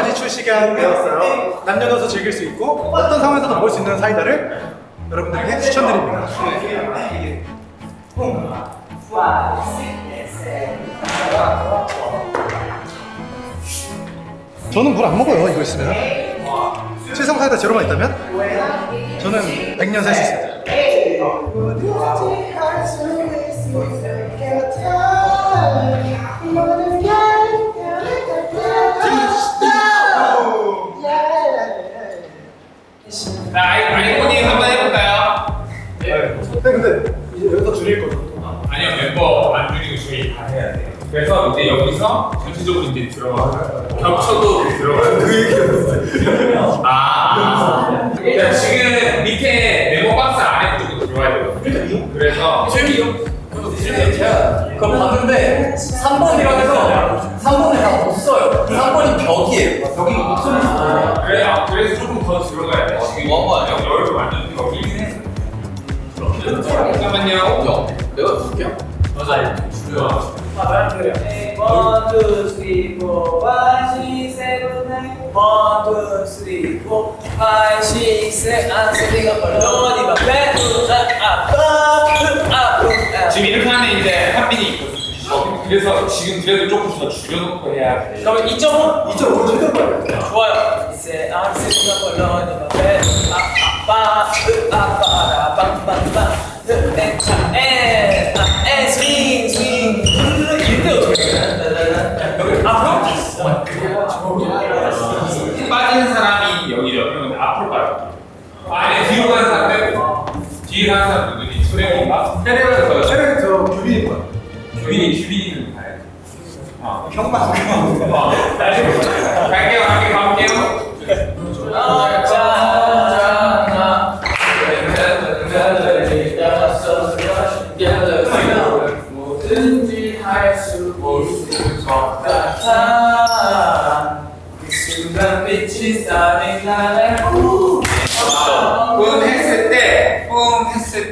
여러 가지 출시가 되었어요. 남녀노소 즐길 수 있고 어떤 상황에서도 먹을 수 있는 사이다를 여러분들에게 추천드립니다. 저는 물 안 먹어요. 이거 있으면 칠성 사이다 제로만 있다면 저는 100년 살 수 있습니다. 자, 아이콘이 한번 해볼까요? 네, 근데 이제 여기서 줄일 거죠. 아니요, 멤버 안 줄이고 저희 다 해야 돼요. 그래서 이제 여기서 전체적으로 이제 들어가요. 겹쳐도 들어가요. 그 얘기였어요. 자, 지금 밑에 네모 박스 안에 쪽으로 들어가야 되거든요. 그래서 제가 그거 봤는데 3번이라고 해서 3번에 다 없어요. 3번이 벽이에요. 벽이 없어요. 그래서 조금 더 들어가야 돼. 지금 여기 완전 벽이긴 해. 잠깐만요. 내가 볼게요. 맞아요. 줄여. 1, 2, 3, 4, 5, 6, 7, 8 1, 2, 3, 4, 5, 6, 7 I'm sitting up alone in my bed 지금 이렇게 하면 이제 한빈이 있거든요. 그래서 지금 그래도 조금 더 줄여놓고 해야 돼. 그럼 2.5? 2.5 최대로 봐요. 좋아요 Say I'm sitting up alone in my bed and swing swing 이때 어떻게 해? 앞으로? 힘 빠지는 사람이 여기죠. 그러면 앞으로 빠져. 아니 뒤로 가는 사람 빼고. 뒤에 가는 사람 누구니? 수랭인가? 세레가 체력이 저 규빈인 거야. 규빈이는 가야지. 형만 갈게요. 뭐든지 할 수 있을 것 같아 그 순간 빛이 쌓인 나를 뿜 했을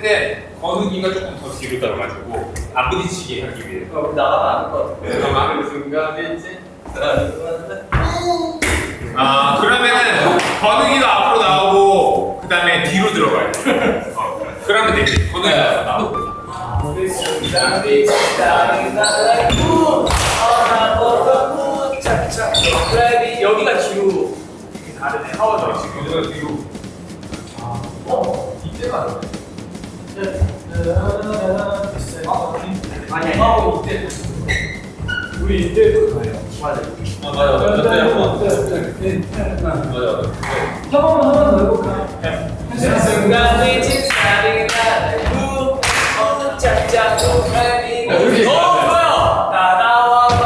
때 건우기가 조금 더 뒤로 떨어가지고 안 부딪히게 하기 위해. 나가면 안 될 것 같아 잠깐만. 그 순간 빛이 그러면은 건우기가 앞으로 나오고 그 다음에 뒤로 들어가요. 그러면 되지. 건우기가 나오고. 그 순간 빛이 쌓인 나를 착착 그래비 여기가 뒤로 이렇게 다르네 하워져 지금 여기가 뒤로. 이때가 아니 하워 이때 우리 이때부터 가요. 맞아. 그때 한 번만 더 해볼까? 그 순간 빛이 쌓인 나를 짝짝 그래비 뭐야 따라와봐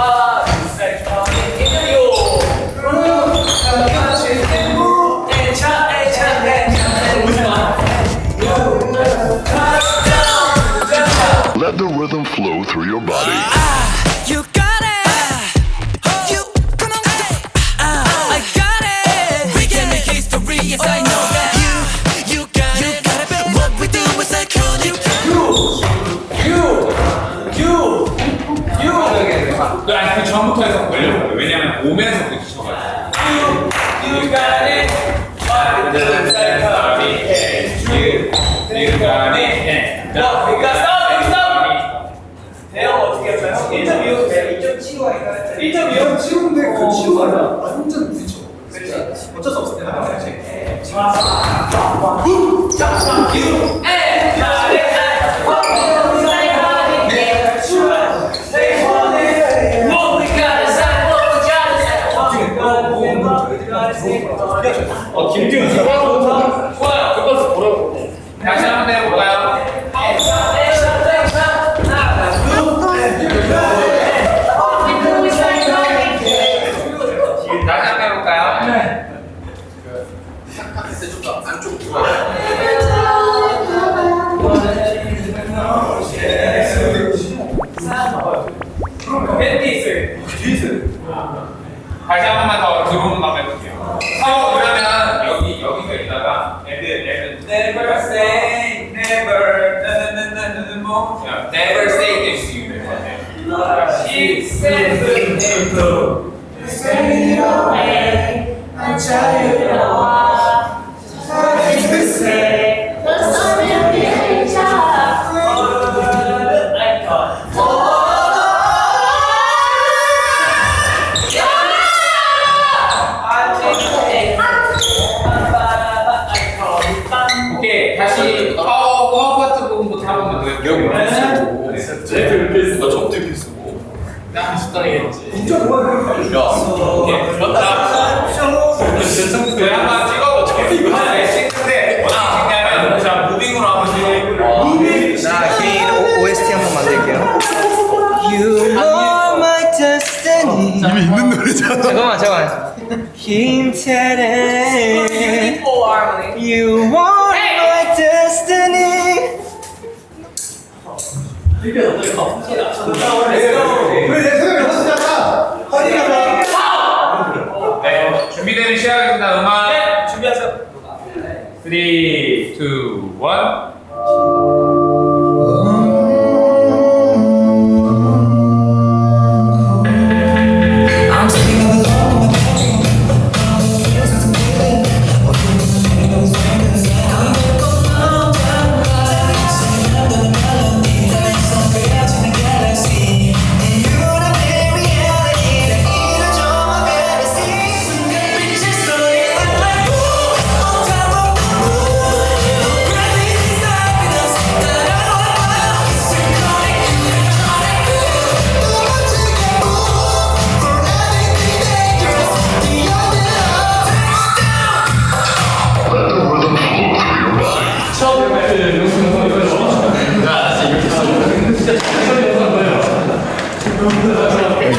Let the rhythm flow through your body. You got it. You come on, I got it. We can make history, yes I know that. You got it. What we do is iconic. 그 전부터 해서 걸려버려. 왜냐면 오면서 부딪혀가지고. You got it. 대형 어떻게 할까요? 1.25 돼요? 2.75가 있나요? 1.25 치우인데 그 치우가 아니라 완전 부딪혀. 어쩔 수 없어. 내가 해야지. 김기훈 좋아요. 그것을 보라고. 다시 한번 해볼까요? 다시 한번 해볼까요? 네. 시작했을 때 좀 더 안쪽으로 들어가요. 밴디 있어요. 뒤에 있어요. 다시 한 번만 더 들어오는 방법 해볼게요. 그러면 여기가 있다가 애들 never say never 뭐 never say 때 지금 될것 같아요. 6, 7, 8 Stay away 자유로워 오케이 다시 파워 파트 부분부터 한 번만 더 해볼게요. 저것도 이렇게 쓰고 나 식당이겠지 진짜 오케이 저희 한번 찍어보죠. 네, 찍는데 어떻게 찍냐면 자 무빙으로 한번 찍어볼게요. 나 개인 OST 한번 만들게요. You are my destiny. 이미 있는 노래잖아. 잠깐만. 힘차래. Beautiful harmony. You are my destiny. 우리 내 생각이 없으잖아. 네, 준비되는 시작입니다. 음악 네, 준비하세요. 3, 2, 1.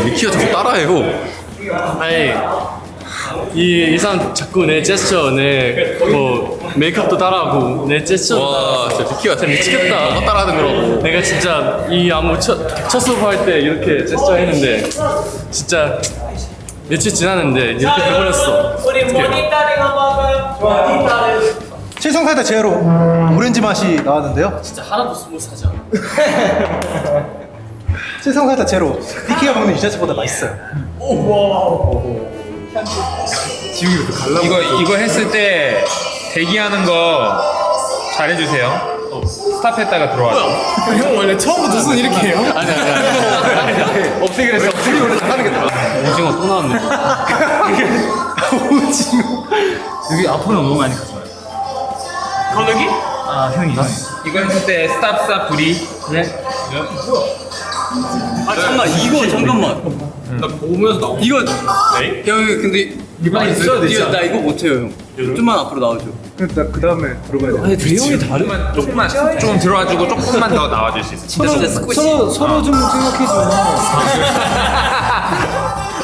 미키가 자꾸 따라해요. 아니 이 사람 자꾸 내 제스처 뭐 메이크업도 따라하고 내 제스처 와 진짜 미키가 진짜 미치겠다. 뭐 따라하는 거라고. 내가 진짜 이 안무 첫 수업할 때 이렇게 제스처 했는데 진짜 며칠 지났는데 이렇게 돼버렸어. 우리 모니터링 한번 할까요? 모니터링. 칠성사이다 제로 오렌지 맛이 나왔는데요. 진짜 하나도 스무스하지 않아. 칠성사이다 제로. 니키가 먹는 유자차보다 맛있어요. 지웅이도 갈라. 이거 했을 때 대기하는 거 잘해주세요. 스탑했다가 들어와요. 형 원래 처음부터 손 이렇게 해요? 아니. 없애기로 했어. 우리 원래 잘하는 게 나아. 오징어 또 나왔네. 오징어. 여기 앞으로 너무 많이 가져와요. 건욱이? 아 형이. 이거 했을 때 스탑 브리. 그래? 아 잠깐만. 나 보면서 나 이거 형 근데 이번에 있어야 되잖아. 나 이거 못해요 형. 좀만 앞으로 나와줘. 그 다음에 들어가야 돼. 내용이 다르. 조금만 좀 들어와주고 조금만 더 나와줄 수 있어. 진짜 서로 좀 생각해줘.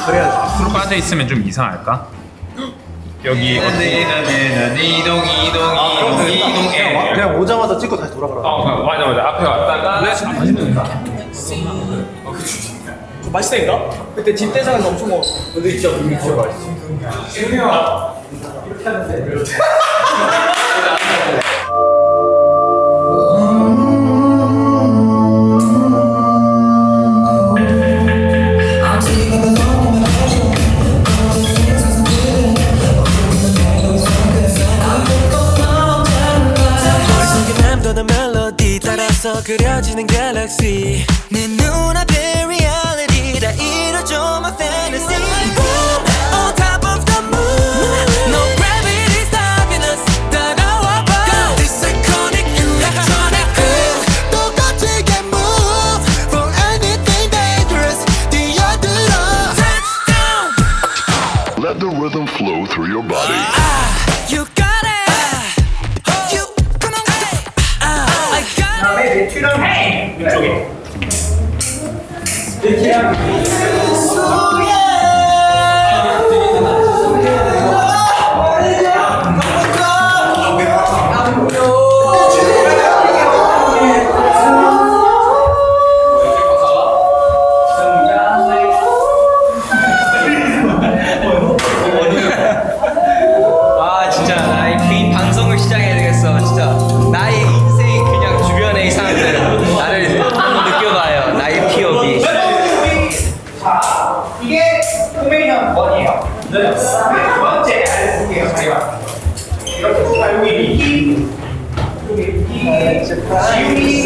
그래야지. 풀 빠져 있으면 좀 이상할까? 여기 이동. 그냥 오자마자 찍고 다시 돌아가라. 맞아. 앞에 왔다가 맛있다니까? 그때 집대장에서 엄청 먹었어. 근데 진짜 우리 진짜 맛있어. 머릿속에 맴도는 멜로디 따라서 그려지는 갤럭시 내 눈앞에 reality 다 이뤄줘 my fantasy Boom on top of the moon No gravity stopping us 따라와봐 This iconic electronic groove 똑같이 move For anything dangerous 뛰어들어 Touchdown Let the rhythm flow through your body. You got it You come on say I got it 다음에 매튜랑 이쪽에. 아 진짜 나의 개인 방송을 시작해야 되겠어. 진짜 나의 인생 그냥 주변의 사람들 나를 한번 느껴봐요. 나의 POV. 자, 이게 포메이션 1이에요. 두 번째 볼게요. 자기가. 이렇게 자 여기 미키. 지훈이.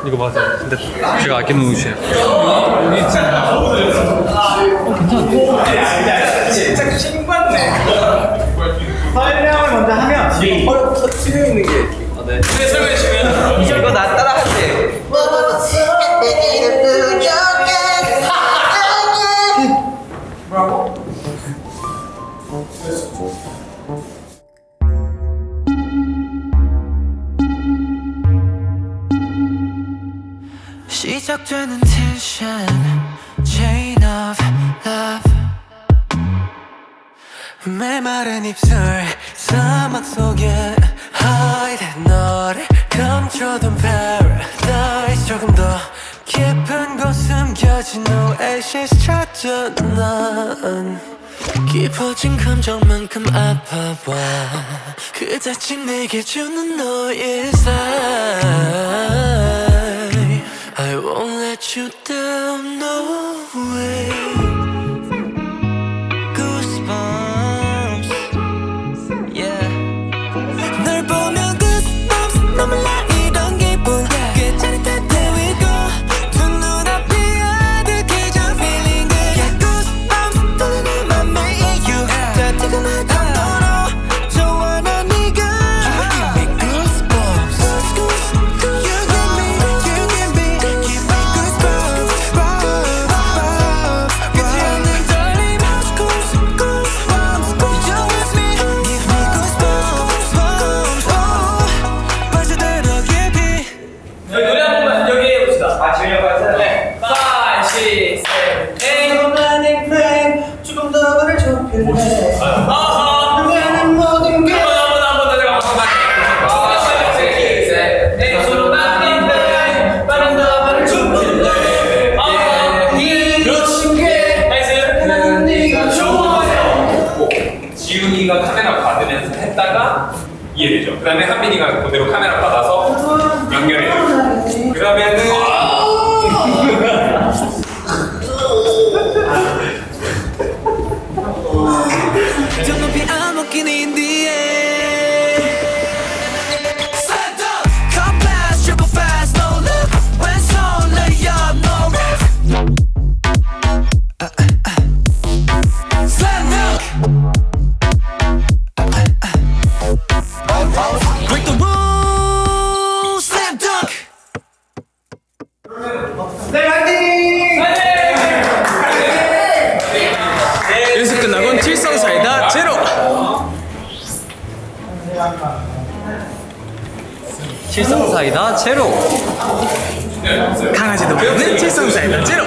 이거 맞아요. 근데 제가 아끼는 옷이에요. 진짜 신받네. 설명을 먼저 하면 터트려 있는 게. 아, 네. 설명해 주면 이거 나 따라 할게. 시작되는 tension, chain of love. 메마른 입술, 사막 속에 hide 너를 감춰둔 paradise. 조금 더 깊은 곳 숨겨진 oasis 찾던 난 깊어진 감정만큼 아파와 그다지 내게 주는 너의 사이. I won't let you down, no way. Goosebumps, yeah. 널 보면 goosebumps, 너무 나 이런 기분. 꽤 짜릿해, there we go. 두 눈앞이 아득해져 feeling good. Yeah, goosebumps, 떨리는 맘의 이유. 따뜻한 감동으로 좋아 난 네가. You give me goosebumps. You give me 노래 한 번만 여기 해봅시다. 아, 지금 해봐요. 네. 5, 6, 7, 8. romantic flame 조금 더 불을 좁힐래. 아하. 너는 모든 게 한번 내가 한번 서로 나는 배 빠른 더블을 좁힐래. 아, 이 놓친 게 나는 네가 좋아요. 지훈이가 카메라 받으면서 했다가 이해되죠. 그 다음에 한빈이가 그대로 카메라 받아서 연결해요. 그러면은 저 높이 I'm walking in the air. Slam dunk, come fast, triple fast, no look. 왼손 lay up, no rest. Slam dunk. Break the rules, slam dunk. 네, 화이팅! 칠성사이다 제로. 강아지도 먹는 칠성사이다 제로.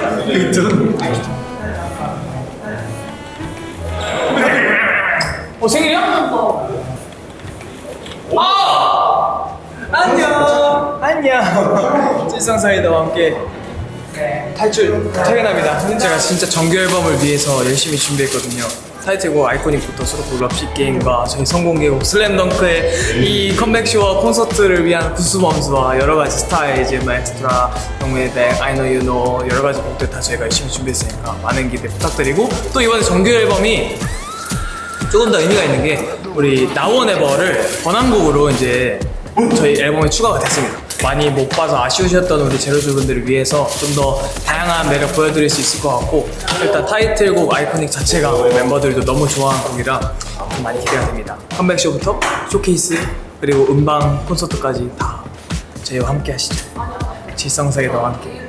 생일이야? 안녕. 칠성사이다와 함께 퇴근합니다. 제가 진짜 정규 앨범을 위해서 열심히 준비했거든요. 타이틀곡 아이코닉부터 수록곡 럽시 게임과 저희 성공개곡 슬램덩크의 이 컴백쇼와 콘서트를 위한 구스범스와 여러 가지 스타일즈, 엑스트라, 영매백, I Know You Know 여러 가지 곡들 다 저희가 열심히 준비했으니까 많은 기대 부탁드리고 또 이번에 정규 앨범이 조금 더 의미가 있는 게 우리 Now or Never를 번안곡으로 이제 저희 앨범에 추가가 됐습니다. 많이 못 봐서 아쉬우셨던 우리 제로즈 분들을 위해서 좀 더 다양한 매력 보여드릴 수 있을 것 같고 일단 타이틀곡 아이코닉 자체가 우리 멤버들도 너무 좋아하는 곡이라 좀 많이 기대가 됩니다. 컴백쇼부터 쇼케이스 그리고 음방 콘서트까지 다 저희와 함께 하시죠. 질성사이다와 함께